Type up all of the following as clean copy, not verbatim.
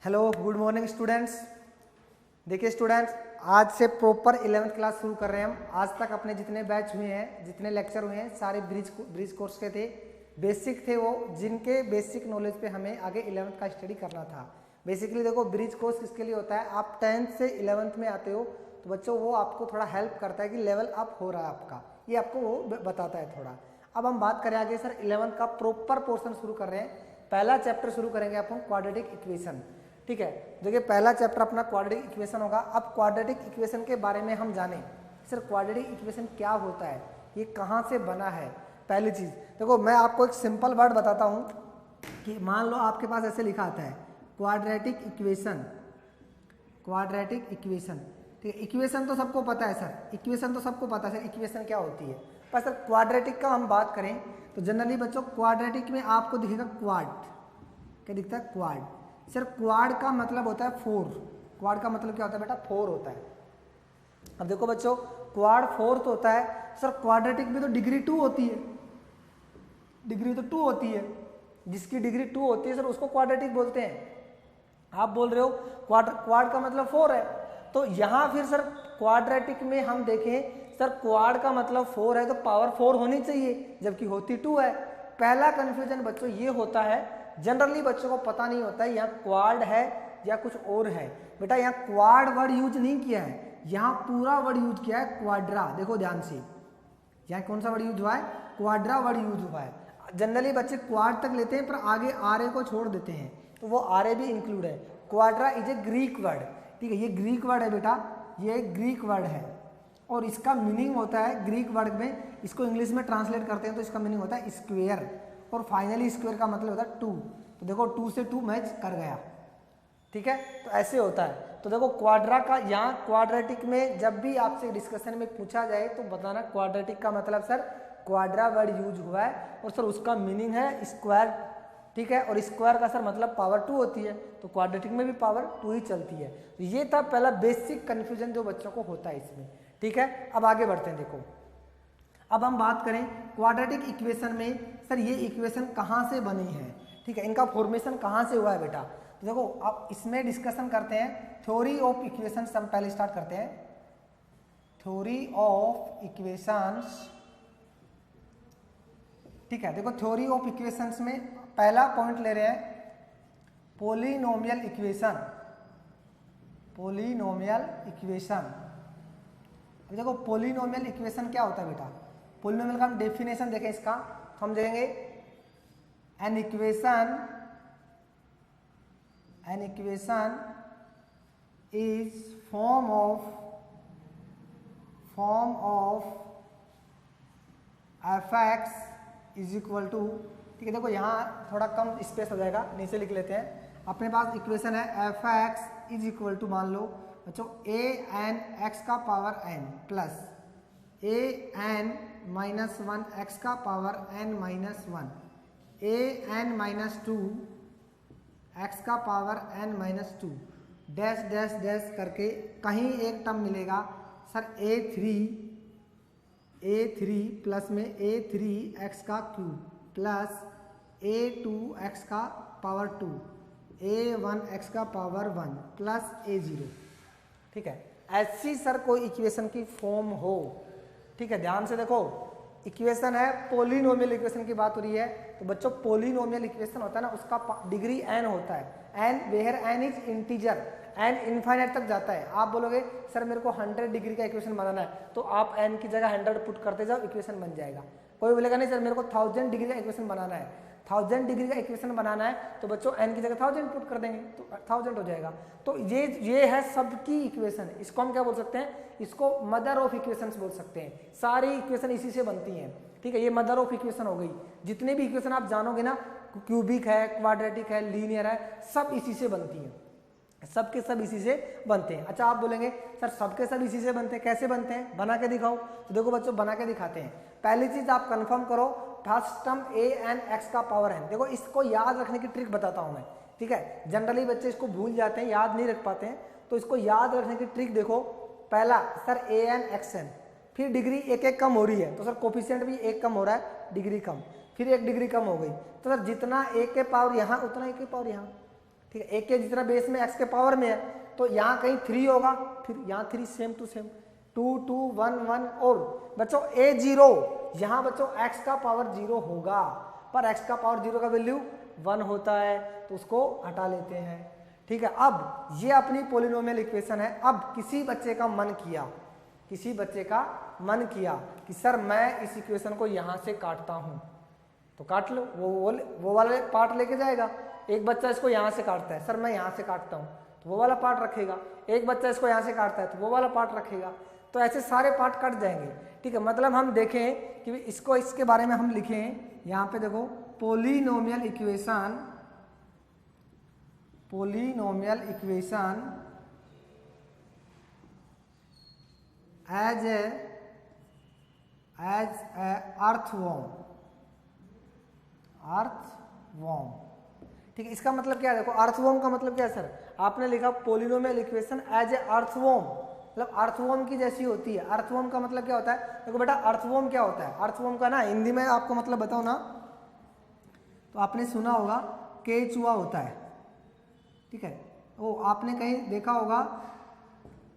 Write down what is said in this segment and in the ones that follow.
Hello good morning students. देखिए students, आज से प्रॉपर 11th क्लास शुरू कर रहे हैं हम। आज तक अपने जितने बैच हुए हैं, जितने लेक्चर हुए हैं, सारे ब्रिज कोर्स के थे, बेसिक थे वो, जिनके बेसिक नॉलेज पे हमें आगे 11th का स्टडी करना था। बेसिकली देखो, ब्रिज कोर्स किसके लिए होता है, आप 10th से 11th में आते हो तो बच्चों वो आपको थोड़ा हेल्प करता है कि लेवल अप हो रहा है आपका, ये आपको वो बताता है थोड़ा। अब हम बात करें आगे सर 11th का प्रॉपर पोर्शन शुरू कर रहे हैं। पहला चैप्टर शुरू करेंगे अपन क्वाड्रेटिक इक्वेशन। ठीक है, देखिए पहला चैप्टर अपना क्वाड्रेटिक इक्वेशन होगा। अब क्वाड्रेटिक इक्वेशन के बारे में हम जानें, सर क्वाड्रेटिक इक्वेशन क्या होता है, ये कहाँ से बना है। पहली चीज़ देखो, मैं आपको एक सिंपल वर्ड बताता हूँ कि मान लो आपके पास ऐसे लिखा आता है क्वाड्रेटिक इक्वेशन। क्वाड्रेटिक इक्वेशन, ठीक है, इक्वेशन तो सबको पता है सर, इक्वेशन तो सबको पता है सर इक्वेशन क्या होती है। पर सर क्वाड्रेटिक का हम बात करें तो जनरली बच्चों क्वाड्रेटिक में आपको दिखेगा क्वाड। क्या दिखता है? क्वाड। सर क्वाड का मतलब होता है 4। क्वाड का मतलब क्या होता है बेटा? 4 होता है। अब देखो बच्चों, क्वाड 4 होता है। सर क्वाड्रेटिक में तो डिग्री 2 होती है, डिग्री तो 2 होती है। जिसकी डिग्री 2 होती है सर उसको क्वाड्रेटिक बोलते हैं। आप बोल रहे हो क्वाड का मतलब 4 है, तो यहाँ फिर सर क्वाड्रेटिक में हम देखें सर क्वाड का मतलब 4 है तो पावर 4 होनी चाहिए, जबकि होती 2 है। पहला कंफ्यूजन बच्चों ये होता है, जनरली बच्चों को पता नहीं होता है यहाँ क्वाड है या कुछ और है। बेटा यहाँ क्वाड वर्ड यूज नहीं किया है, यहाँ पूरा वर्ड यूज किया है क्वाड्रा। देखो ध्यान से, यहाँ कौन सा वर्ड यूज हुआ है? क्वाड्रा वर्ड यूज हुआ है। जनरली बच्चे क्वाड तक लेते हैं पर आगे आर को छोड़ देते हैं, तो वो आर भी इंक्लूड है। Quadra is a Greek word, ठीक है, ये ग्रीक वर्ड है बेटा, ये ग्रीक वर्ड है और इसका मीनिंग होता है ग्रीक वर्ड में, इसको इंग्लिश में ट्रांसलेट करते हैं तो इसका मीनिंग होता है स्क्वेयर, और फाइनली स्क्वायर का मतलब होता है 2। तो देखो 2 से 2 मैच कर गया, ठीक है, तो ऐसे होता है। तो देखो क्वाड्रा का, यहाँ क्वाड्रेटिक में जब भी आपसे डिस्कशन में पूछा जाए तो बताना क्वाड्रेटिक का मतलब सर क्वाड्रा वर्ड यूज हुआ है और सर उसका मीनिंग है स्क्वायर, ठीक है, और स्क्वायर का सर मतलब पावर 2 होती है, तो क्वाड्रेटिक में भी पावर 2 ही चलती है। तो ये था पहला बेसिक कन्फ्यूजन जो बच्चों को होता है इसमें, ठीक है। अब आगे बढ़ते हैं। देखो अब हम बात करें क्वाड्रेटिक इक्वेशन में, सर ये इक्वेशन कहाँ से बनी है, ठीक है, इनका फॉर्मेशन कहाँ से हुआ है बेटा। तो देखो अब इसमें डिस्कशन करते हैं थ्योरी ऑफ इक्वेशंस। हम पहले स्टार्ट करते हैं थ्योरी ऑफ इक्वेशंस, ठीक है। देखो थ्योरी ऑफ इक्वेशंस में पहला पॉइंट ले रहे हैं पॉलिनोमियल इक्वेशन। पॉलिनोमियल इक्वेशन, देखो पॉलिनोमियल इक्वेशन क्या होता है बेटा। पॉलिनोमियल का हम डेफिनेशन देखें इसका, तो हम देखेंगे an equation is form of f x is equal to, ठीक है, देखो यहाँ थोड़ा कम स्पेस हो जाएगा, नीचे लिख लेते हैं। अपने पास इक्वेशन है f x is equal to, मान लो बच्चों ए एन एक्स का power n plus a n minus 1 x का power n minus 1, a n minus 2 x का power n minus 2, dash dash dash करके कहीं एक टर्म मिलेगा सर ए थ्री प्लस में ए 3 एक्स का क्यूब प्लस ए 2 एक्स का पावर 2, ए 1 एक्स का पावर 1 प्लस ए 0, ठीक है। ऐसी सर कोई इक्वेशन की फॉर्म हो, ठीक है, ध्यान से देखो इक्वेशन है, पॉलिनोमियल इक्वेशन की बात हो रही है, तो बच्चों पॉलिनोमियल इक्वेशन होता है ना, उसका डिग्री n होता है, n where n is integer, n infinite तक जाता है। आप बोलोगे सर मेरे को 100 डिग्री का इक्वेशन बनाना है, तो आप n की जगह 100 पुट करते जाओ, इक्वेशन बन जाएगा। कोई बोलेगा नहीं सर मेरे को 1000 डिग्री का इक्वेशन बनाना है, 1000 डिग्री का इक्वेशन बनाना है तो बच्चों n की जगह 1000 पुट कर देंगे तो 1000 हो जाएगा। तो ये है सबकी इक्वेशन, इसको हम क्या बोल सकते हैं, इसको मदर ऑफ इक्वेशंस बोल सकते हैं। सारी इक्वेशन इसी से बनती हैं, ठीक है, ये मदर ऑफ इक्वेशन हो गई। जितने भी इक्वेशन आप जानोगे ना, क्यूबिक है, क्वाड्रेटिक है, लीनियर है, सब इसी से बनती हैं, सबके सब इसी से बनते हैं। अच्छा आप बोलेंगे सर सबके सब इसी से बनते हैं, कैसे बनते हैं, बना के दिखाओ। तो देखो बच्चों बना के दिखाते हैं। पहली चीज आप कंफर्म करो, फर्स्ट टर्म ए एन एक्स का पावर एन। देखो इसको याद रखने की ट्रिक बताता हूं मैं, ठीक है, जनरली बच्चे इसको भूल जाते हैं, याद नहीं रख पाते हैं, तो इसको याद रखने की ट्रिक देखो। पहला सर ए एन एक्स एन, फिर डिग्री एक एक कम हो रही है तो सर कोफिशिएंट भी एक कम हो रहा है, डिग्री कम, फिर 1 डिग्री कम हो गई, तो सर जितना एक के पावर यहाँ उतना एक के पावर यहाँ, ठीक है, एक के जितना बेस में एक्स के पावर में है, तो यहाँ कहीं 3 होगा, फिर यहाँ 3 सेम टू सेम, 2 2 1 1 और बच्चों a0, यहाँ बच्चों x का पावर 0 होगा, पर x का पावर 0 का वैल्यू 1 होता है, तो उसको हटा लेते हैं। ठीक है, अब ये अपनी पोलिनोमियल इक्वेशन है। अब किसी बच्चे का मन किया, किसी बच्चे का मन किया कि सर मैं इस इक्वेशन को यहाँ से काटता हूँ, तो काट लो, वो वाले पार्ट लेके जाएगा। एक बच्चा इसको यहाँ से काटता है, सर मैं यहाँ से काटता हूँ, तो वो वाला पार्ट रखेगा। एक बच्चा इसको यहाँ से काटता है, तो वो वाला पार्ट रखेगा। तो ऐसे सारे पार्ट कट जाएंगे। ठीक है, मतलब हम देखें कि इसको, इसके बारे में हम लिखें, यहाँ पे देखो polynomial equation, polynomial equation as a earthworm, earthworm. ठीक है, इसका मतलब क्या है, देखो अर्थवॉर्म का मतलब क्या है सर, आपने लिखा polynomial equation as a earthworm, मतलब अर्थवॉर्म की जैसी होती है। अर्थवॉर्म का मतलब क्या होता है, देखो बेटा अर्थवॉर्म क्या होता है, अर्थवॉर्म का ना हिंदी में आपको मतलब बताओ ना, तो आपने सुना होगा केचुआ होता है। ठीक है, वो आपने कहीं देखा होगा,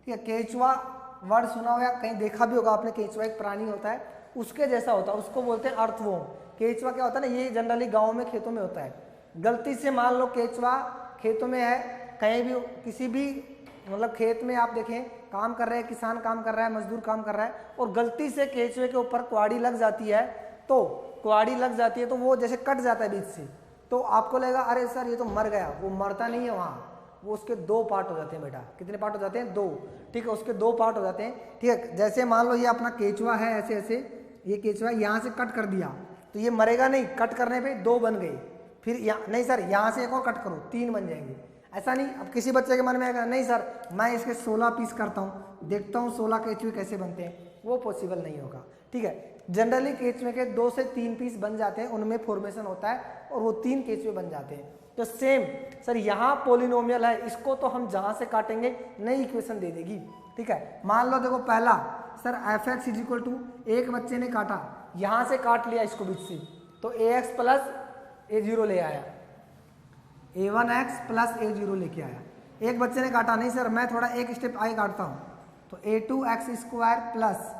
ठीक है, केचुआ वर्ड सुना होगा, कहीं देखा भी होगा आपने, केचुआ एक प्राणी होता है, उसके जैसा होता है, उसको बोलते हैं अर्थवॉर्म। केचुआ क्या होता है ना, ये जनरली गाँव में खेतों में होता है। गलती से मान लो केचुआ खेतों में है, कहीं भी किसी भी मतलब खेत में आप देखें काम कर रहे हैं, किसान काम कर रहा है, मजदूर काम कर रहा है, और गलती से केचुए के ऊपर कुआड़ी लग जाती है, तो कुआड़ी लग जाती है तो वो जैसे कट जाता है बीच से, तो आपको लगेगा अरे सर ये तो मर गया। वो मरता नहीं है, वहाँ वो उसके 2 पार्ट हो जाते हैं बेटा। कितने पार्ट हो जाते हैं, 2। ठीक है, उसके 2 पार्ट हो जाते हैं। ठीक है, जैसे मान लो ये अपना केचुआ है, ऐसे ऐसे ये केचुआ यहाँ से कट कर दिया, तो ये मरेगा नहीं, कट करने पे 2 बन गए। फिर यहाँ नहीं सर, यहाँ से एक और कट करो, 3 बन जाएंगे। ऐसा नहीं, अब किसी बच्चे के मन में आएगा नहीं सर मैं इसके 16 पीस करता हूँ, देखता हूँ 16 केचुए कैसे बनते हैं, वो पॉसिबल नहीं होगा। ठीक है, जनरली केचुए के 2 से 3 पीस बन जाते हैं, उनमें फॉर्मेशन होता है और वो 3 केचुए बन जाते हैं। तो सेम सर यहाँ पोलिनोमियल है, इसको तो हम जहाँ से काटेंगे नई इक्वेशन दे देगी। ठीक है, मान लो देखो पहला सर f(x) इक्वल टू, एक बच्चे ने काटा, यहाँ से काट लिया इसको बीच से, तो ax प्लस a0 ले आया, a1x प्लस a0 लेके आया। एक बच्चे ने काटा, नहीं सर मैं थोड़ा एक स्टेप आगे काटता हूँ, तो a2x square plus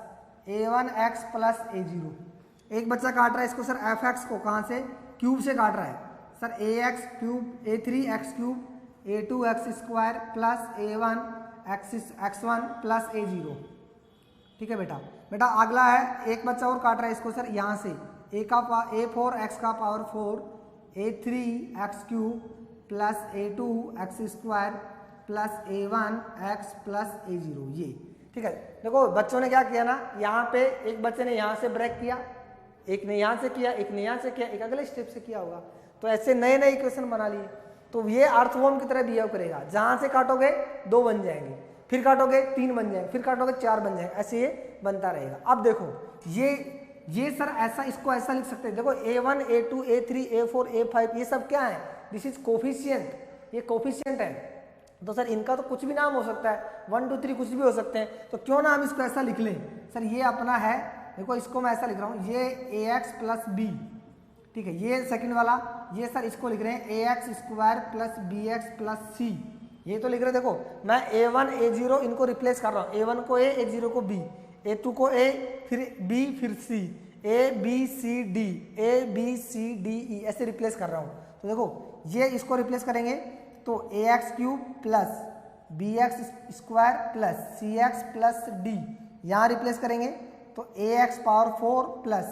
a1x plus a0। एक बच्चा काट रहा है इसको सर fx को, कहाँ से, क्यूब से काट रहा है sir, ax cube a3x cube a2x square plus a1x1 plus a0। ठीक है बेटा, बेटा अगला है, एक बच्चा और काट रहा है इसको सर यहाँ से, a4x का power 4 a3x cube plus a2x square plus a1x plus a0 ये। ठीक है, देखो बच्चों ने क्या किया ना, यहाँ पे एक बच्चे ने यहाँ से ब्रेक किया, एक ने यहाँ से किया, एक ने यहाँ से किया, एक अगले स्टेप से किया होगा, तो ऐसे नए नए इक्वेशन बना लिए। तो ये अर्थवॉर्म की तरह बिहेव करेगा, जहाँ से काटोगे 2 बन जाएंगे, फिर काटोगे 3 बन जाएंगे, फिर काटोगे 4 बन जाएंगे, ऐसे ये बनता रहेगा। अब देखो ये सर ऐसा, इसको ऐसा लिख सकते हैं, देखो a1 a2 a3 a4 a5 ये सब क्या है, दिस इज कोफिशिएंट, ये कोफिशिएंट है। तो सर इनका तो कुछ भी नाम हो सकता है, 1 2 3 कुछ भी हो सकते हैं, तो क्यों ना हम इसको ऐसा लिख लें सर, ये अपना है, देखो इसको मैं ऐसा लिख रहा हूँ, ये ax प्लस b। ठीक है, ये सेकंड वाला, ये सर इसको लिख रहे हैं ax square plus bx plus c, ये तो लिख रहे हैं। देखो मैं a1 a0 इनको रिप्लेस कर रहा हूँ, a1 को a a0 को b, a2 को a फिर b फिर c, a b c d, a b c d e ऐसे रिप्लेस कर रहा हूँ। तो देखो ये इसको रिप्लेस करेंगे तो ax cube plus bx square plus cx plus d, यहाँ रिप्लेस करेंगे तो ax power 4 plus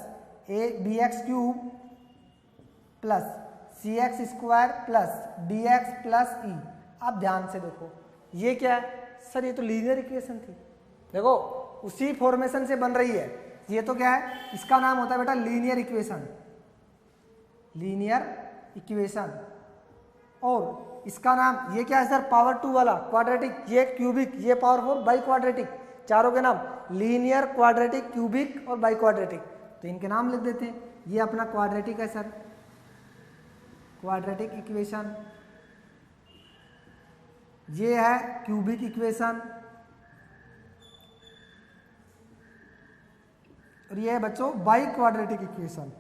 a bx cube plus cx square plus dx plus e। अब ध्यान से देखो ये क्या है सर, ये तो लीनियर इक्वेशन थी, देखो उसी फॉर्मेशन से बन रही है। ये तो क्या है, इसका नाम होता है बेटा लीनियर इक्वेशन, लीनियर इक्वेशन। और इसका नाम ये क्या है सर, पावर 2 वाला क्वाड्रेटिक, ये क्यूबिक, ये पावर 4 बाई क्वाड्रेटिक, चारों के नाम लीनियर, क्वाड्रेटिक, क्यूबिक और बाई क्वाड्रेटिक। तो इनके नाम लिख देते हैं, ये अपना क्वाड्रेटिक है सर, क्वाड्रेटिक इक्वेशन, ये है क्यूबिक इक्वेशन, और ये है बच्चों by quadratic equation,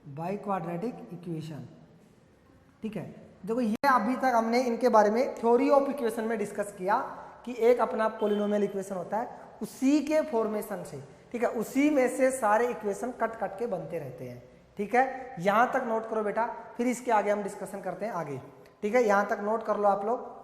by quadratic equation. ठीक है, देखो ये अभी तक हमने इनके बारे में थ्योरी ऑफ इक्वेशन में डिस्कस किया कि एक अपना पोलिनोमियल इक्वेशन होता है, उसी के फॉर्मेशन से, ठीक है, उसी में से सारे इक्वेशन कट कट के बनते रहते हैं। ठीक है, यहां तक नोट करो बेटा, फिर इसके आगे हम डिस्कशन करते हैं आगे। ठीक है, यहां तक नोट कर लो आप लोग।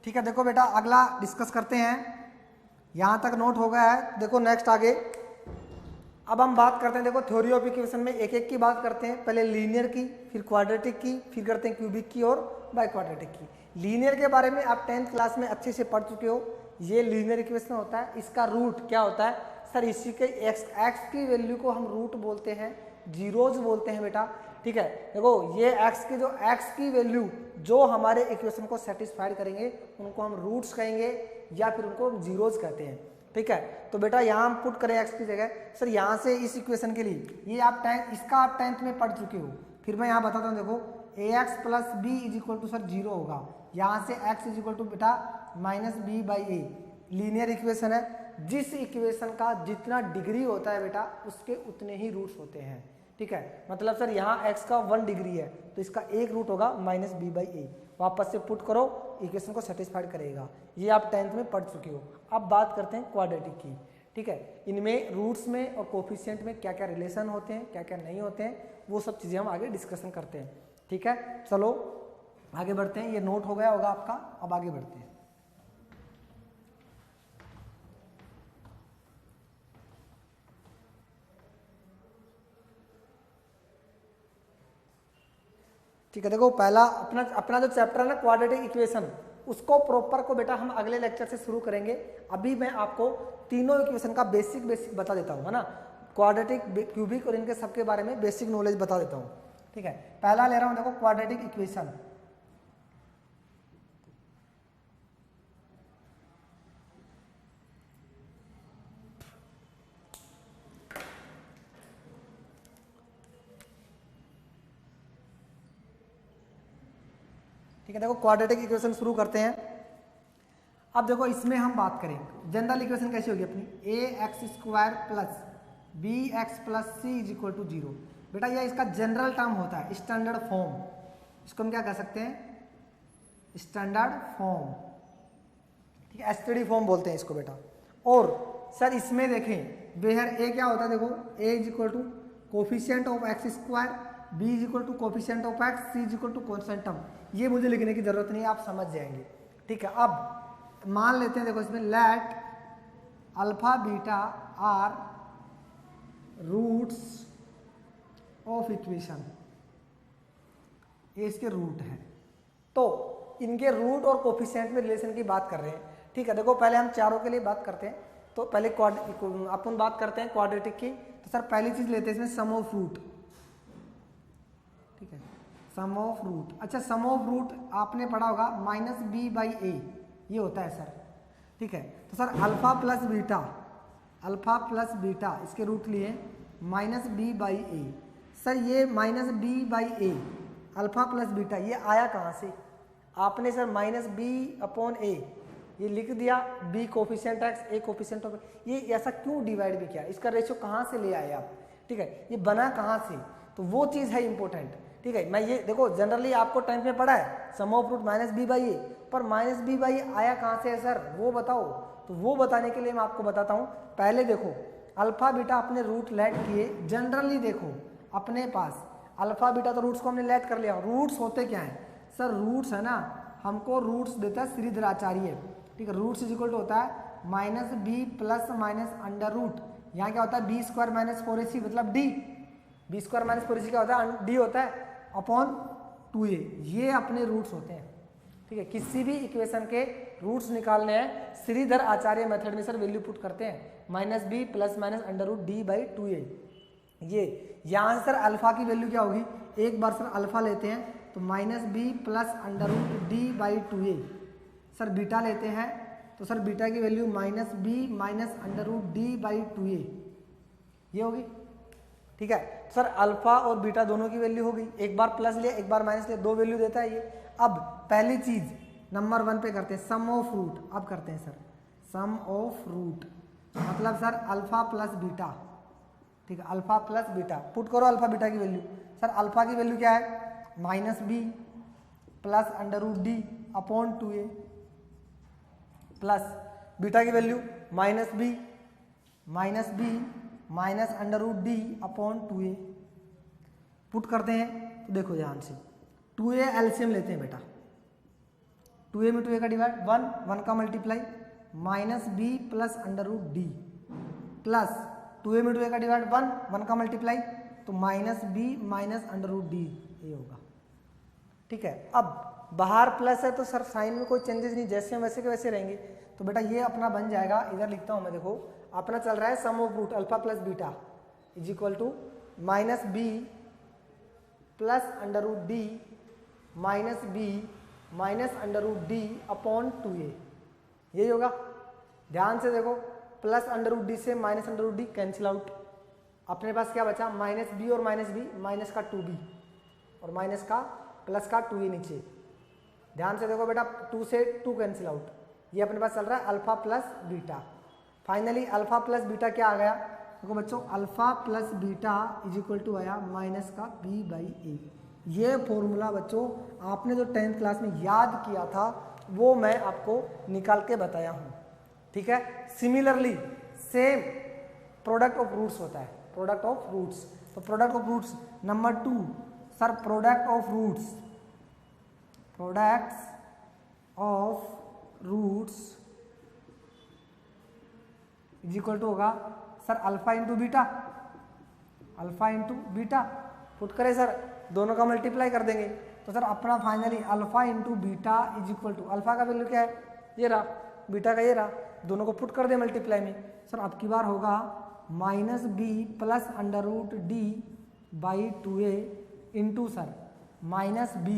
ठीक है, देखो बेटा अगला डिस्कस करते हैं, यहां तक नोट हो गया है। देखो नेक्स्ट आगे अब हम बात करते हैं, देखो थ्योरी ऑफ इक्वेशन में एक एक की बात करते हैं, पहले लीनियर की, फिर क्वाड्रेटिक की, फिर करते हैं क्यूबिक की और बाई क्वाड्रेटिक की। लीनियर के बारे में आप 10th क्लास में अच्छे से पढ़ चुके हो। ये लीनियर इक्वेशन होता है, इसका रूट क्या होता है सर, इसी के एक्स की वैल्यू को हम रूट बोलते हैं, जीरोज बोलते हैं बेटा। ठीक है, देखो ये एक्स की जो एक्स की वैल्यू जो हमारे इक्वेशन को सेटिस्फाइड करेंगे उनको हम रूट्स कहेंगे या फिर उनको हम जीरोज कहते हैं। ठीक है, तो बेटा यहाँ हम पुट करें एक्स की जगह, सर यहाँ से इस इक्वेशन के लिए ये आप इसका आप 10th में पढ़ चुके हो। फिर मैं यहाँ बताता हूँ, देखो a x plus b is equal to sir zero होगा, यहाँ से एक्स इज इक्वल टू बेटा minus b by a, linear equation है। जिस इक्वेशन का जितना डिग्री होता है बेटा उसके उतने ही रूट्स होते हैं। ठीक है, मतलब सर यहाँ x का 1 डिग्री है तो इसका एक रूट होगा माइनस बी बाई ए, वापस से पुट करो इक्वेशन को सेटिस्फाइड करेगा। ये आप 10th में पढ़ चुके हो। अब बात करते हैं क्वाड्रेटिक की। ठीक है, इनमें रूट्स में और कोफिशिएंट में क्या क्या रिलेशन होते हैं, क्या क्या नहीं होते हैं, वो सब चीज़ें हम आगे डिस्कशन करते हैं। ठीक है, चलो आगे बढ़ते हैं। ये नोट हो गया होगा आपका, अब आगे बढ़ते हैं। ठीक है, देखो पहला अपना जो चैप्टर है ना क्वाड्रेटिक इक्वेशन, उसको प्रॉपर को बेटा हम अगले लेक्चर से शुरू करेंगे। अभी मैं आपको तीनों इक्वेशन का बेसिक बता देता हूँ, है ना, क्वाड्रेटिक, क्यूबिक और इनके सबके बारे में बेसिक नॉलेज बता देता हूँ। ठीक है, पहला ले रहा हूँ, देखो क्वाड्रेटिक इक्वेशन। ठीक है, देखो क्वाड्रेटिक इक्वेशन शुरू करते हैं। अब देखो इसमें हम बात करें जनरल इक्वेशन कैसी होगी अपनी, a x square plus B x plus c is equal to zero. बेटा यह इसका जनरल टर्म होता है, स्टैंडर्ड फॉर्म, इसको हम क्या कह सकते हैं, स्टैंडर्ड फॉर्म। ठीक है, एसटीडी फॉर्म बोलते हैं इसको बेटा। और सर इसमें देखें वेयर ए क्या होता है, देखो a is equal to coefficient of x square, b is equal to coefficient of x, c is equal to constant term. ये मुझे लिखने की जरूरत नहीं है, आप समझ जाएंगे। ठीक है, अब मान लेते हैं, देखो इसमें let alpha beta are roots of equation, ये इसके रूट है। तो इनके रूट और कोफिशिएंट में रिलेशन की बात कर रहे हैं। ठीक है, देखो पहले हम चारों के लिए बात करते हैं। तो पहले अपन बात करते हैं क्वाड्रेटिक की। तो सर पहली चीज लेते हैं इसमें सम ऑफ रूट। ठीक है, सम ऑफ रूट। अच्छा, सम ऑफ रूट आपने पढ़ा होगा माइनस बी बाई ए, ये होता है सर। ठीक है, तो sir alpha plus beta, alpha plus beta इसके रूट लिए minus b by a. Sir ये minus b by a alpha plus beta ये आया कहाँ से, आपने sir minus b upon a ये लिख दिया, b coefficient x, a coefficient of, ये ऐसा क्यों डिवाइड भी किया, इसका रेशियो कहाँ से ले आए आप। ठीक है, ये बना कहाँ से, तो वो चीज़ है इंपॉर्टेंट। ठीक है, मैं ये देखो जनरली आपको 10th में पढ़ा है sum of root minus b by a, पर माइनस बी बाई आया कहाँ से है सर, वो बताओ। तो वो बताने के लिए मैं आपको बताता हूँ। पहले देखो अल्फा बीटा अपने रूट लेट किए, जनरली देखो अपने पास अल्फा बीटा तो रूट्स को हमने लेट कर लिया। रूट्स होते क्या हैं सर, रूट्स है ना, हमको रूट्स देता है श्रीधर आचार्य। ठीक है, रूट्स इज इक्वल टू होता है minus b plus minus under root, यहाँ क्या होता है बी स्क्वायर माइनस 4ac मतलब D, B square minus 4ac क्या होता है डी होता है अपॉन 2a, ये अपने रूट्स होते हैं। ठीक है, किसी भी इक्वेशन के रूट्स निकालने हैं श्रीधर आचार्य मेथड में सर वैल्यू पुट करते हैं minus b plus minus under root D by 2a, यहाँ से सर अल्फा की वैल्यू क्या होगी, एक बार सर अल्फा लेते हैं तो -b plus under root D by 2a। Sir beta लेते हैं तो सर बीटा की value -b minus under root D by 2a ये होगी। ठीक है, सर अल्फा और बीटा दोनों की वैल्यू होगी, एक बार प्लस लिया एक बार माइनस लिया, दो वैल्यू देता है ये। अब पहली चीज नंबर 1 पे करते हैं सम ऑफ रूट। अब करते हैं सर सम ऑफ रूट, मतलब सर अल्फा प्लस बीटा। ठीक है, अल्फा प्लस बीटा, पुट करो अल्फा बीटा की वैल्यू। सर अल्फा की वैल्यू क्या है, -b plus under root D upon 2a plus beta की value -b minus under root D upon 2a। Put करते हैं तो देखो ध्यान से 2a एलसीएम लेते हैं बेटा, 2a में 2a का डिवाइड 1 का multiply -b plus under root D plus 2a में 2a का डिवाइड 1 का मल्टीप्लाई तो -b minus under root D ये होगा। ठीक है, अब बाहर प्लस है तो सर साइन में कोई चेंजेस नहीं, जैसे वैसे के वैसे रहेंगे। तो बेटा ये अपना बन जाएगा, इधर लिखता हूं मैं, देखो अपना चल रहा है sum of root alpha plus beta is equal to -b plus under root D -b minus under root D upon 2a यही होगा। ध्यान से देखो, प्लस अंडर रूट डी से minus under root d cancel out, अपने पास क्या बचा -b और -b माइनस का 2b और माइनस का प्लस का 2a नीचे। ध्यान से देखो बेटा 2 से 2 कैंसिल आउट, ये अपने पास चल रहा है alpha plus beta. Finally alpha plus beta क्या आ गया, देखो बच्चों alpha plus beta is equal to आया माइनस का b/a। ये फॉर्मूला बच्चों आपने जो 10th क्लास में याद किया था वो मैं आपको निकाल के बताया हूँ। ठीक है, similarly same product of roots होता है, प्रोडक्ट ऑफ रूट्स। तो product of roots number 2 sir product of roots, products of roots is equal to होगा sir alpha into beta, alpha into beta. Put करें सर, दोनों का multiply कर देंगे तो सर अपना finally alpha into beta is equal to, alpha का value क्या है ये रहा, बीटा का ये रहा, दोनों को पुट कर दे मल्टीप्लाई में। सर अब की बार होगा -b plus under root D by 2a into sir -b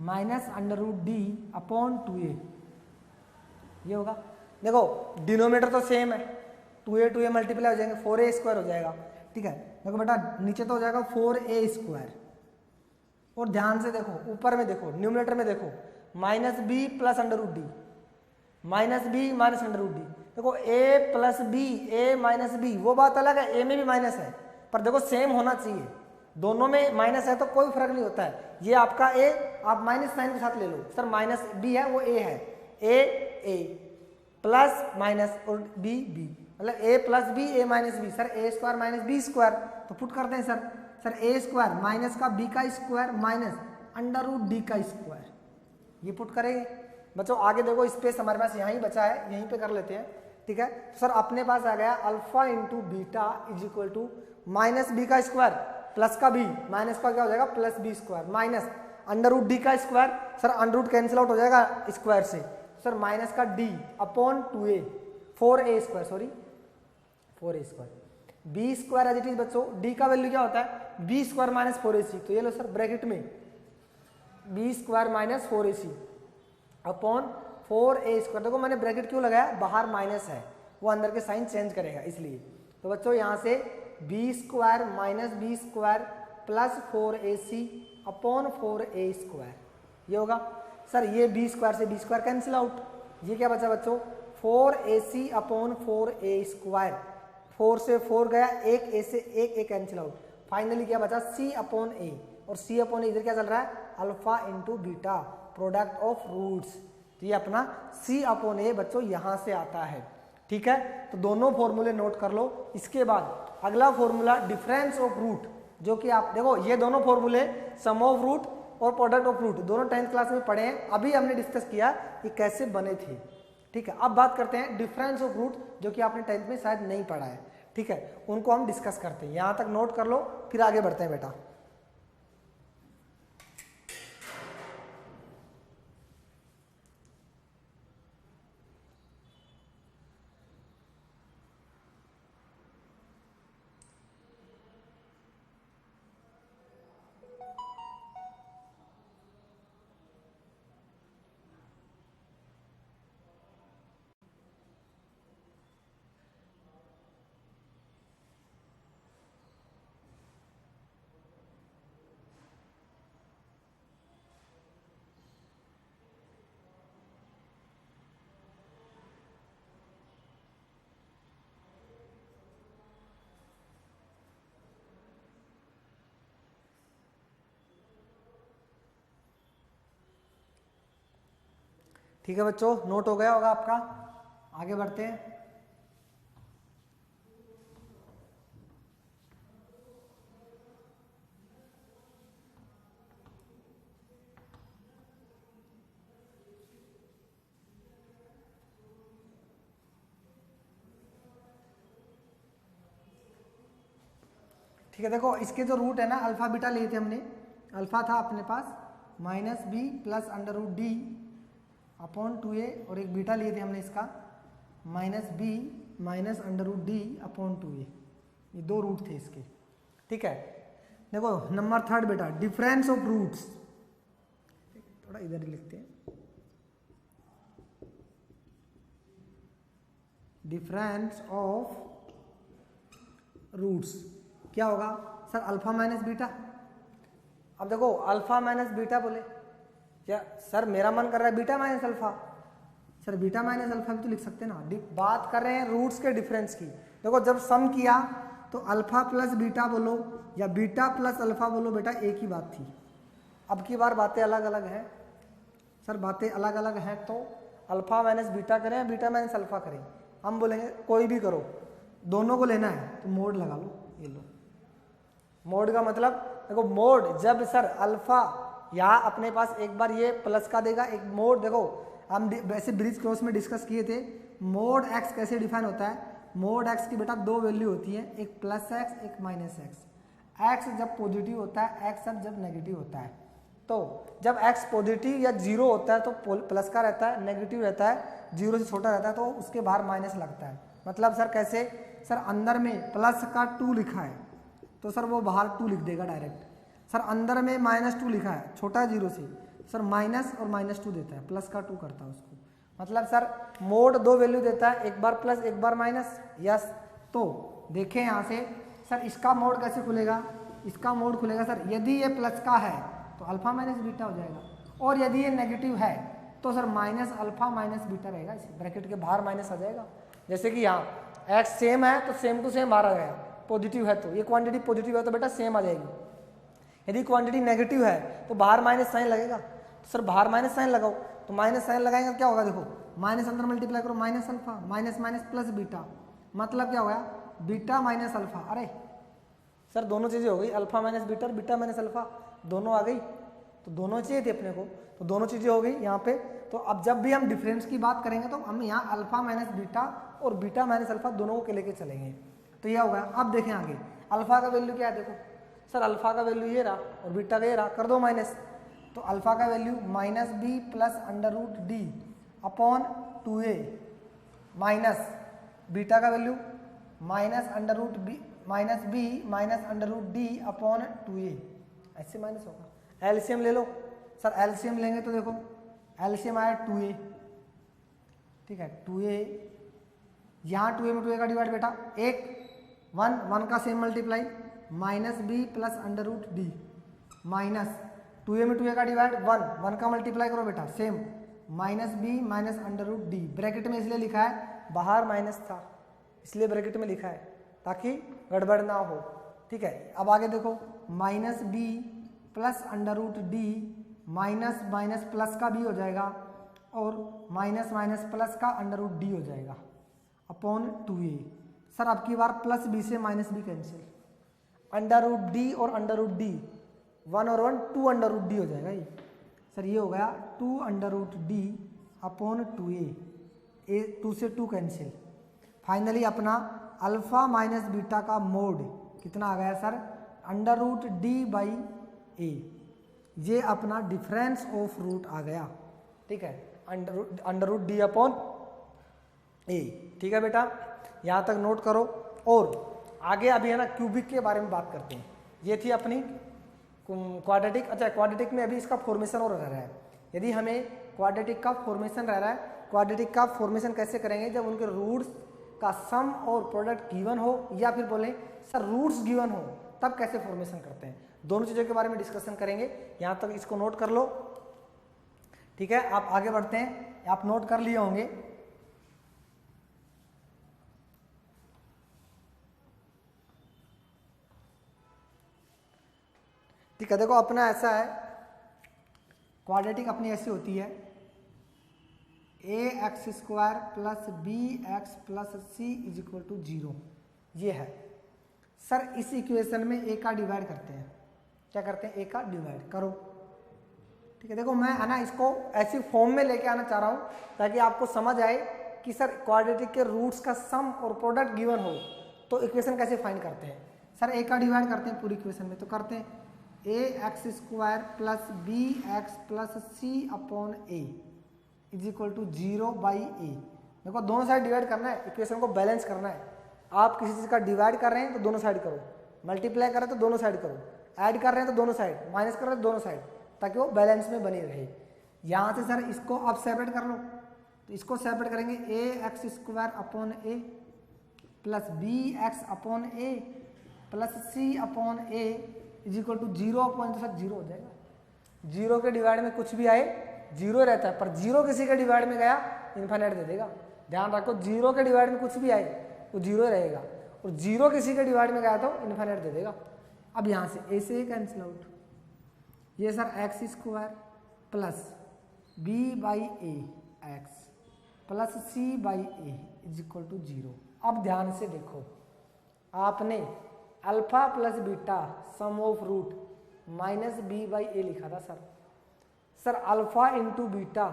minus under root D upon 2a ये होगा। देखो डिनोमिनेटर तो सेम है, 2a मल्टीप्लाई हो जाएंगे 4a स्क्वायर हो जाएगा। ठीक है, देखो बेटा नीचे तो हो जाएगा 4a स्क्वायर, और ध्यान से देखो ऊपर में देखो न्यूमिनेटर में देखो -b plus under root D -b minus under root D. देखो a plus B a minus B वो बात अलग है, a में भी माइनस है पर देखो सेम होना चाहिए, दोनों में माइनस है तो कोई फर्क नहीं होता है। ये आपका a आप माइनस साइन के साथ ले लो, सर -b है वो a है, a प्लस माइनस और b मतलब a plus B a minus B, sir a square minus B square. तो पुट करते हैं सर a स्क्वायर माइनस का b का square minus under root D का स्क्वायर, ये पुट करेंगे। बच्चों आगे देखो स्पेस हमारे पास यहाँ ही बचा है, यहीं पे कर लेते हैं। ठीक है, तो सर अपने पास आ गया alpha into beta is equal to -b का स्क्वायर प्लस का b माइनस का क्या हो जाएगा plus b square minus under root D का square, sir under root cancel out हो जाएगा स्क्वायर से, सर माइनस का d upon 2a 4a square, sorry 4a square, b square as it is. बच्चों d का वैल्यू क्या होता है b स्क्वायर माइनस 4ac, तो ये लो सर ब्रैकेट में b square minus 4ac upon 4a square. देखो मैंने ब्रैकेट क्यों लगाया, बाहर माइनस है वो अंदर के साइन चेंज करेगा इसलिए। तो बच्चों यहाँ से b square minus b square plus 4ac upon 4a square ये होगा। सर ये b स्क्वायर से b स्क्वायर कैंसिल आउट, ये क्या बचा बच्चों 4ac अपॉन 4a स्क्वायर, 4 से 4 गया, एक a से एक a कैंसिल आउट, फाइनली क्या बचा c अपॉन a, और c अपॉन a इधर क्या चल रहा है alpha into beta product of roots. तो ये अपना c अपॉन a बच्चों यहाँ से आता है। ठीक है, तो दोनों फॉर्मूले नोट कर लो। इसके बाद अगला फॉर्मूला डिफरेंस ऑफ रूट, जो कि आप देखो ये दोनों फॉर्मूले सम ऑफ रूट और प्रोडक्ट ऑफ रूट दोनों 10th क्लास में पढ़े हैं, अभी हमने डिस्कस किया कि कैसे बने थे। ठीक है, अब बात करते हैं डिफरेंस ऑफ रूट, जो कि आपने 10th में शायद नहीं पढ़ा है। ठीक है, उनको हम डिस्कस करते हैं, यहाँ तक नोट कर लो फिर आगे बढ़ते हैं बेटा। ठीक है बच्चों, नोट हो गया होगा आपका। आगे बढ़ते हैं। ठीक है, देखो इसके जो रूट है ना, अल्फा बीटा लिए थे हमने। अल्फा था अपने पास -b plus √d upon 2a, और एक बीटा लिए थे हमने इसका -b minus √d upon 2a। ये दो रूट थे इसके। ठीक है, देखो नंबर 3 बेटा, डिफरेंस ऑफ रूट्स। थोड़ा इधर ही लिखते हैं, डिफरेंस ऑफ रूट्स क्या होगा सर? Alpha minus beta. अब देखो अल्फा माइनस बीटा बोले, या सर मेरा मन कर रहा है beta minus alpha. Sir beta minus alpha भी तो लिख सकते हैं ना। बात कर रहे हैं रूट्स के डिफरेंस की। देखो जब सम किया तो अल्फा प्लस बीटा बोलो या बीटा प्लस अल्फा बोलो बेटा, एक ही बात थी। अब की बार बातें अलग अलग हैं। सर बातें अलग अलग हैं तो अल्फा माइनस बीटा करें या बीटा माइनस अल्फा करें? हम बोलेंगे कोई भी करो, दोनों को लेना है तो मोड लगा लो। ये लो मोड का मतलब, देखो मोड जब सर अल्फा यहाँ अपने पास एक बार ये प्लस का देगा, एक मोड। देखो हम वैसे ब्रिज क्रॉस में डिस्कस किए थे मोड एक्स कैसे डिफाइन होता है। मोड एक्स की बेटा दो वैल्यू होती है, एक प्लस एक्स एक माइनस एक्स। एक्स जब पॉजिटिव होता है, एक्स जब नेगेटिव होता है। तो जब एक्स पॉजिटिव या जीरो होता है तो प्लस का रहता है, नेगेटिव रहता है, जीरो से छोटा रहता है तो उसके बाहर माइनस लगता है। मतलब सर कैसे? सर अंदर में प्लस का 2 लिखा है तो सर वो बाहर 2 लिख देगा डायरेक्ट। सर अंदर में -2 लिखा है, छोटा है जीरो से, सर माइनस और -2 देता है, प्लस का 2 करता है उसको। मतलब सर मोड दो वैल्यू देता है, एक बार प्लस एक बार माइनस। यस, तो देखें यहाँ से सर इसका मोड कैसे खुलेगा? इसका मोड खुलेगा सर यदि ये प्लस का है तो अल्फा माइनस बीटा हो जाएगा, और यदि ये नेगेटिव है तो sir minus alpha minus beta रहेगा। इस ब्रैकेट के बाहर माइनस आ जाएगा। जैसे कि यहाँ एक्स सेम है तो सेम टू सेम बाहर आ गया, पॉजिटिव है तो ये क्वांटिटी पॉजिटिव है तो बेटा सेम आ जाएगी। यदि क्वांटिटी नेगेटिव है तो बाहर माइनस साइन लगेगा, तो सर बाहर माइनस साइन लगाओ, तो माइनस साइन लगाएंगे क्या होगा? देखो माइनस अंदर मल्टीप्लाई करो, minus alpha minus minus plus beta, मतलब क्या होगा? Beta minus alpha. अरे सर दोनों चीज़ें हो गई, अल्फा माइनस बीटा और बीटा माइनस अल्फा दोनों आ गई। तो दोनों चाहिए थी अपने को, तो दोनों चीज़ें हो गई यहाँ पे। तो अब जब भी हम डिफरेंस की बात करेंगे तो हम यहाँ अल्फा माइनस बीटा और बीटा माइनस अल्फा दोनों को लेके चलेंगे। तो यह होगा। अब देखें आगे अल्फा का वैल्यू क्या है? देखो सर अल्फा का वैल्यू ये रहा और बीटा का ये रहा, कर दो माइनस। तो अल्फा का value -b plus √d upon 2a minus beta का value -b minus √d upon 2a, ऐसे माइनस होगा। एलसीएम ले लो सर, एलसीएम लेंगे तो देखो एलसीएम आया 2a। ठीक है 2a, यहाँ 2a में 2a का डिवाइड बेटा एक 1 का same multiply -b plus √d minus 2a में 2a का डिवाइड 1 का मल्टीप्लाई करो बेटा same -b minus √d। Bracket में इसलिए लिखा है, बाहर माइनस था इसलिए ब्रैकेट में लिखा है ताकि गड़बड़ ना हो। ठीक है, अब आगे देखो -b plus √d minus minus plus का b हो जाएगा और माइनस माइनस प्लस का √d हो जाएगा अपॉन 2a। सर अब की बार प्लस b से माइनस b कैंसिल, √d और √d 1 और 1 2 √d हो जाएगा ये। सर ये हो गया 2 √d अपॉन 2a, 2 से 2 कैंसिल। फाइनली अपना अल्फा माइनस बीटा का मोड कितना आ गया सर? √d/a। ये अपना डिफरेंस ऑफ रूट आ गया। ठीक है, √d अपॉन a। ठीक है बेटा, यहाँ तक नोट करो। और आगे अभी है ना क्यूबिक के बारे में बात करते हैं। ये थी अपनी क्वाड्रेटिक। अच्छा क्वाड्रेटिक में अभी इसका फॉर्मेशन और रह रहा है। यदि हमें क्वाड्रेटिक का फॉर्मेशन रह रहा है, क्वाड्रेटिक का फॉर्मेशन कैसे करेंगे? जब उनके रूट्स का सम और प्रोडक्ट गिवन हो, या फिर बोले सर रूट्स गिवन हो, तब कैसे फॉर्मेशन करते हैं। दोनों चीज़ों के बारे में डिस्कशन करेंगे। यहाँ तक इसको नोट कर लो। ठीक है, आप आगे बढ़ते हैं। आप नोट कर लिए होंगे। ठीक है, देखो अपना ऐसा है, क्वाड्रेटिक अपनी ऐसी होती है। A x square plus B x plus c is equal to 0, ये है सर। इस इक्वेशन में ए का डिवाइड करते हैं, क्या करते हैं, ए का डिवाइड करो। ठीक है, देखो मैं है ना इसको ऐसी फॉर्म में लेके आना चाह रहा हूँ ताकि आपको समझ आए कि सर क्वाड्रेटिक के रूट्स का सम और प्रोडक्ट गिवन हो तो इक्वेशन कैसे फाइंड करते हैं। सर ए का डिवाइड करते हैं पूरी इक्वेशन में, तो करते हैं a x square plus B x plus c upon a is equal to 0 by ए। देखो दोनों साइड डिवाइड करना है, इक्वेशन को बैलेंस करना है। आप किसी चीज़ का डिवाइड कर रहे हैं तो दोनों साइड करो, मल्टीप्लाई कर रहे हैं तो दोनों साइड करो, ऐड कर रहे हैं तो दोनों साइड, माइनस कर रहे हैं तो दोनों साइड, ताकि वो बैलेंस में बनी रहे। यहाँ से सर इसको आप सेपरेट कर लो, तो इसको सेपरेट करेंगे a x square upon a plus B x upon a plus c upon a is equal to 0 upon, तो सर 0 हो जाएगा। 0 के डिवाइड में कुछ भी आए 0 रहता है, पर 0 किसी के डिवाइड में गया इन्फिनिट दे देगा। ध्यान रखो 0 के डिवाइड में कुछ भी आए वो 0 रहेगा, और 0 किसी के डिवाइड में गया तो इन्फिनिट दे देगा। अब यहाँ से ए से कैंसिल आउट, ये sir x square plus b by a x plus c by A is equal to 0। अब ध्यान से देखो, आपने alpha plus beta sum of root minus b by a लिखा था sir. Sir alpha into beta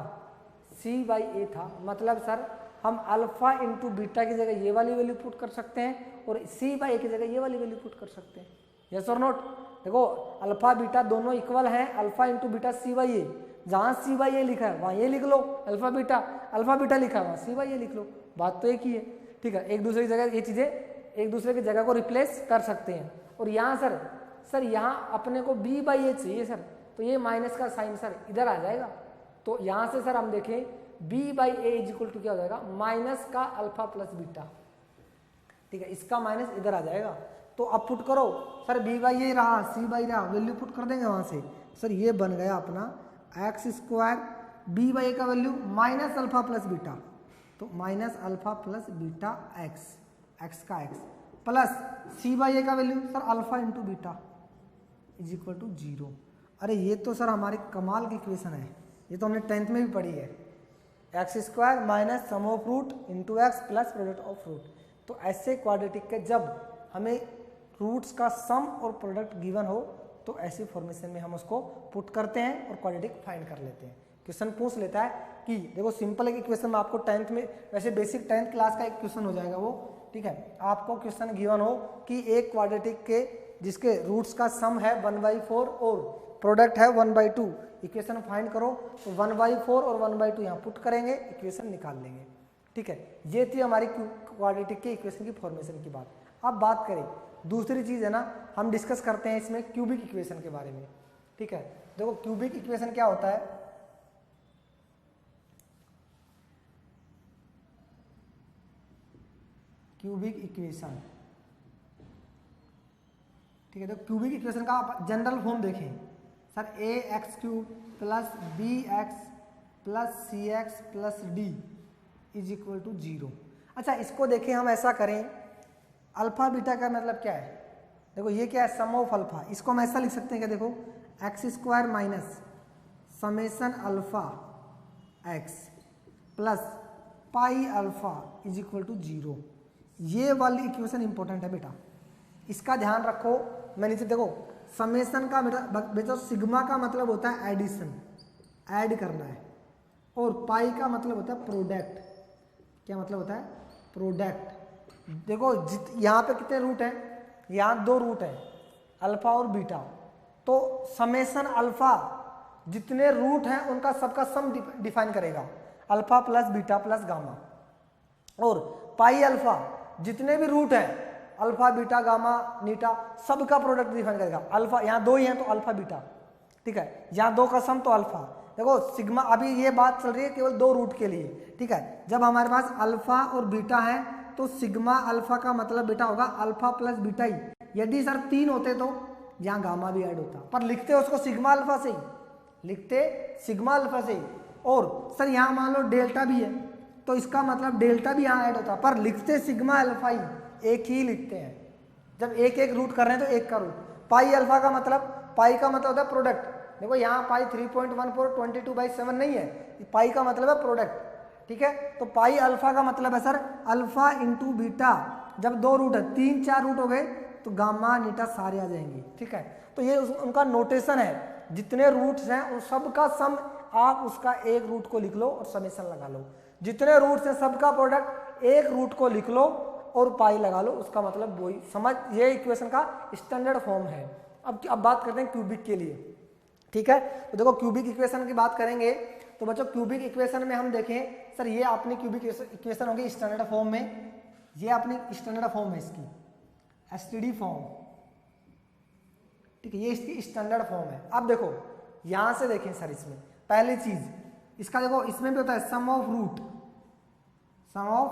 c by a था, मतलब sir हम अल्फा इंटू बीटा की जगह ये वाली वैल्यू पुट कर सकते हैं और सी बाई ए की जगह ये वाली वैल्यू पुट कर सकते हैं। यस और नोट। देखो अल्फा बीटा दोनों इक्वल हैं, alpha into beta c by a, जहाँ सी बाई ए लिखा है वहाँ ये लिख लो अल्फा बीटा लिखा है वहाँ सी बाई ए लिख लो, बात तो एक ही है। ठीक है, एक दूसरे की जगह ये चीज़ें एक दूसरे की जगह को रिप्लेस कर सकते हैं। और यहाँ सर यहाँ अपने को बी बाई ए चाहिए सर, तो ये माइनस का साइन सर इधर आ जाएगा। तो यहाँ से सर हम देखें B by A is equal to क्या हो जाएगा, माइनस का अल्फा प्लस बीटा। ठीक है, इसका माइनस इधर आ जाएगा, तो अब पुट करो सर बी बाई ए रहा, सी बाई रहा, वैल्यू पुट कर देंगे वहाँ से। सर ये बन गया अपना x square, b by a का value minus alpha plus beta, तो minus alpha plus beta x, x का x, plus c by a का value sir alpha into beta is equal to 0। अरे ये तो सर हमारी कमाल की इक्वेशन है, ये तो हमने 10th में भी पढ़ी है। X square minus sum of root into X plus product of root. तो ऐसे क्वाड्रेटिक के जब हमें रूट्स का सम और प्रोडक्ट गिवन हो तो ऐसी फॉर्मेशन में हम उसको पुट करते हैं और क्वाड्रेटिक फाइंड कर लेते हैं। क्वेश्चन पूछ लेता है कि देखो सिंपल एक इक्वेशन में आपको 10th में, वैसे बेसिक 10th क्लास का एक क्वेश्चन हो जाएगा वो। ठीक है, आपको क्वेश्चन गिवन हो कि एक क्वाड्रेटिक के जिसके रूट्स का सम है 1/4 और प्रोडक्ट है 1/2, इक्वेशन फाइंड करो, तो 1/4 और 1/2 यहाँ पुट करेंगे, इक्वेशन निकाल लेंगे। ठीक है, ये थी हमारी क्वाड्रेटिक के इक्वेशन की फॉर्मेशन की बात। अब बात करें दूसरी चीज़ है ना, हम डिस्कस करते हैं इसमें क्यूबिक इक्वेशन के बारे में। ठीक है, देखो क्यूबिक इक्वेशन क्या होता है। क्यूबिक इक्वेशन, ठीक है, तो क्यूबिक इक्वेशन का आप जनरल फॉर्म देखें sir, A X cube plus B x plus C X plus D is equal to 0। अच्छा इसको देखें हम, ऐसा करें, अल्फा बीटा का मतलब क्या है, देखो ये क्या है, सम ऑफ अल्फा, इसको हम ऐसा लिख सकते हैं क्या, देखो X square minus summation alpha X plus pi alpha is equal to 0। ये वाली इक्वेशन इंपॉर्टेंट है बेटा, इसका ध्यान रखो। मैं नीचे देखो, समेसन का बेटा सिग्मा का मतलब होता है एडिशन, ऐड करना है, और पाई का मतलब होता है प्रोडक्ट। क्या मतलब होता है, प्रोडक्ट। देखो यहाँ पे कितने रूट हैं, यहाँ 2 रूट हैं, अल्फा और बीटा, तो समेसन अल्फा जितने रूट हैं उनका सबका सम डिफाइन करेगा, alpha plus beta plus gamma. और पाई अल्फा जितने भी रूट हैं, अल्फा बीटा गामा नीटा, सबका प्रोडक्ट डिफाइन करेगा। अल्फा यहाँ 2 ही हैं तो अल्फा बीटा, ठीक है, यहाँ 2 का सम तो अल्फा। देखो सिग्मा, अभी ये बात चल रही है केवल 2 रूट के लिए। ठीक है, जब हमारे पास अल्फा और बीटा है तो सिग्मा अल्फा का मतलब बेटा होगा अल्फा प्लस बीटा ही। यदि सर 3 होते तो यहाँ गामा भी ऐड होता, पर लिखते उसको सिग्मा अल्फा से ही, लिखते सिग्मा अल्फा से ही। और सर यहाँ मान लो डेल्टा भी है तो इसका मतलब डेल्टा भी यहाँ ऐड होता, पर लिखते सिग्मा अल्फा ही, एक ही लिखते हैं। जब एक एक रूट कर रहे हैं तो एक का रूट। पाई अल्फा का मतलब, पाई का मतलब होता है प्रोडक्ट। देखो यहाँ पाई 3.14 22/7 नहीं है, पाई का मतलब है प्रोडक्ट। ठीक है। तो पाई अल्फा का मतलब है सर अल्फा इंटू बीटा, जब दो रूट है 3 4 रूट हो गए तो गामा नीटा सारे आ जाएंगे, ठीक है। तो ये उनका नोटेशन है, जितने रूट्स हैं उन सब का सम, आप उसका एक रूट को लिख लो और समेशन लगा लो। जितने रूट्स हैं सबका प्रोडक्ट एक रूट को लिख लो और पाई लगा लो, उसका मतलब वही समझ, ये इक्वेशन का स्टैंडर्ड फॉर्म है। अब बात करते हैं क्यूबिक के लिए, ठीक है। तो देखो क्यूबिक इक्वेशन की बात करेंगे तो बच्चों क्यूबिक इक्वेशन में हम देखें सर, ये अपनी क्यूबिक इक्वेशन होगी स्टैंडर्ड फॉर्म में, ये अपनी स्टैंडर्ड फॉर्म है इसकी एसटीडी फॉर्म, ठीक है, ये इसकी स्टैंडर्ड फॉर्म है। अब देखो यहां से देखें सर, इसमें पहली चीज इसका देखो, इसमें भी होता है सम ऑफ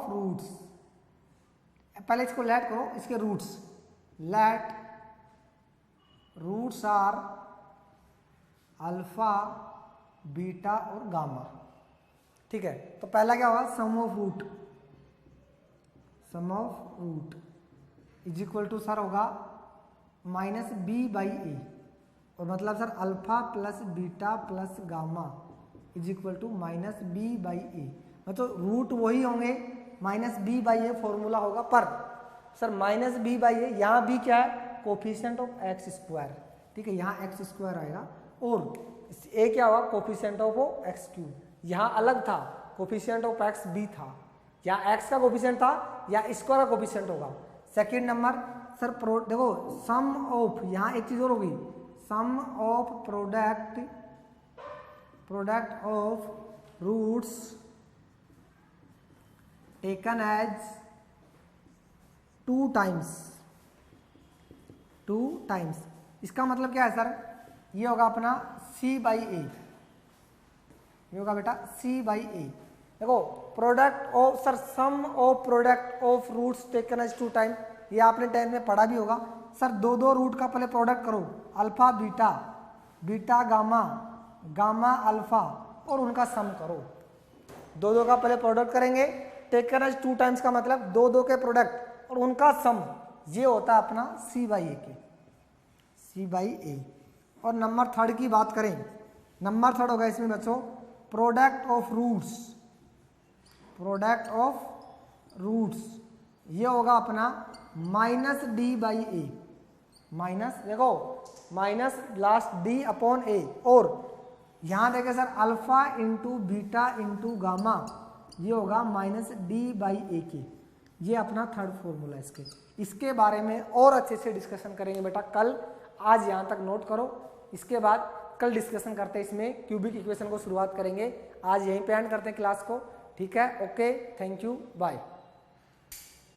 रूट्स, पहले इसको लेट करो, इसके roots, let roots are alpha beta और गामा, ठीक है। तो पहला क्या होगा, sum of root is equal to sir होगा माइनस बी बाई ए, और मतलब sir alpha plus beta plus gamma is equal to minus b by a, मतलब रूट वही होंगे, minus b by a formula होगा, पर sir minus b by a, यहाँ b क्या है, कोफिशिएंट ऑफ एक्स स्क्वायर, ठीक है, यहाँ एक्स स्क्वायर आएगा, और ए क्या होगा, कोफिशिएंट ऑफ एक्स क्यूब, यहाँ अलग था, कोफिशिएंट ऑफ एक्स बी था, यहाँ एक्स का कोफिशिएंट था, या स्क्वायर का कोफिशिएंट होगा। सेकेंड नंबर सर देखो सम ऑफ, यहाँ एक चीज और होगी, sum of product of roots taken as two times, इसका मतलब क्या है सर, ये होगा अपना c बाई ए, ये होगा बेटा c बाई ए। देखो product of sir sum of product of roots taken as two time, ये आपने 10th में पढ़ा भी होगा सर, दो रूट का पहले प्रोडक्ट करो, alpha beta, beta gamma, gamma alpha, और उनका सम करो, दो का पहले प्रोडक्ट करेंगे, टेकन एज टू टाइम्स का मतलब दो के प्रोडक्ट और उनका सम, ये होता है अपना c बाई ए। और नंबर थर्ड की बात करें, नंबर थर्ड होगा इसमें बच्चों प्रोडक्ट ऑफ रूट्स, ये होगा अपना minus D by A, minus देखो माइनस लास्ट डी अपॉन ए, और यहाँ देखें sir alpha into beta into gamma, ये होगा माइनस डी बाई ए के, ये अपना थर्ड फॉर्मूला है। इसके बारे में और अच्छे से डिस्कशन करेंगे बेटा कल, आज यहाँ तक नोट करो, इसके बाद कल डिस्कशन करते हैं, इसमें क्यूबिक इक्वेशन को शुरुआत करेंगे। आज यहीं पे एंड करते हैं क्लास को, ठीक है, ओके, थैंक यू, बाय।